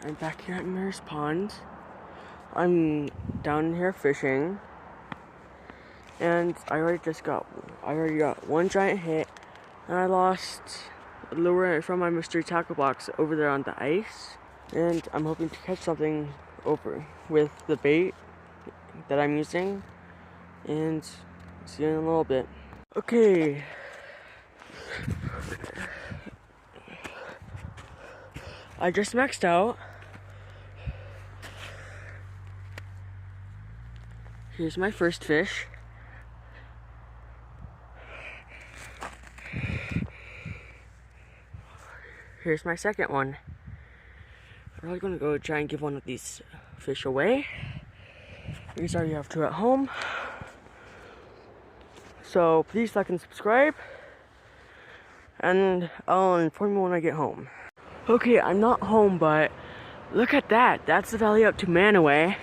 I'm back here at Mayor's Pond. I'm down here fishing, and I already got one giant hit, and I lost a lure from my mystery tackle box over there on the ice, and I'm hoping to catch something over with the bait that I'm using, and see you in a little bit. Okay. I just maxed out. Here's my first fish. Here's my second one. I'm probably gonna go try and give one of these fish away, because I already have two at home. So please like and subscribe, and I'll inform you when I get home. Okay, I'm not home, but look at that. That's the valley up to Manaway.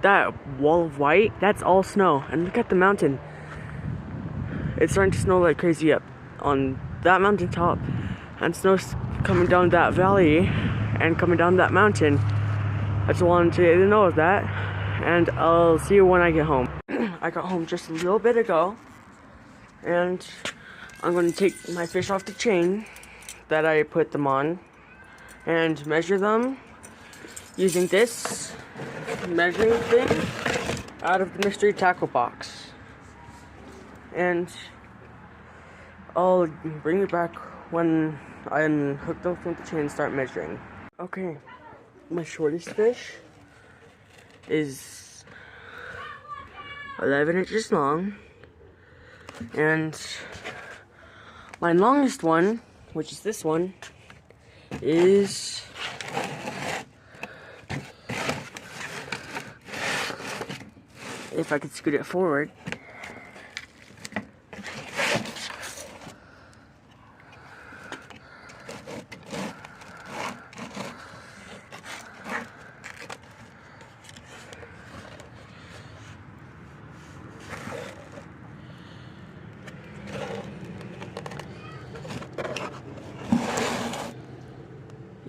That wall of white, that's all snow. And look at the mountain. It's starting to snow like crazy up on that mountain top. And snow's coming down that valley and coming down that mountain. I just wanted to know that. And I'll see you when I get home. I got home just a little bit ago. And I'm going to take my fish off the chain that I put them on and measure them using this measuring thing out of the mystery tackle box. And I'll bring it back when I'm hooked up with the chain and start measuring. Okay, my shortest fish is 11 inches long, and my longest one, which is this one, is if I could scoot it forward,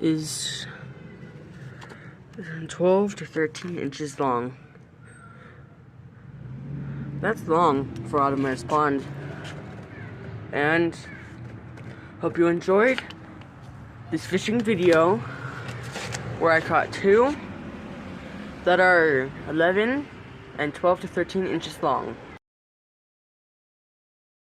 is 12 to 13 inches long. That's long for out of Mayor's Pond. And hope you enjoyed this fishing video where I caught two that are 11 and 12 to 13 inches long.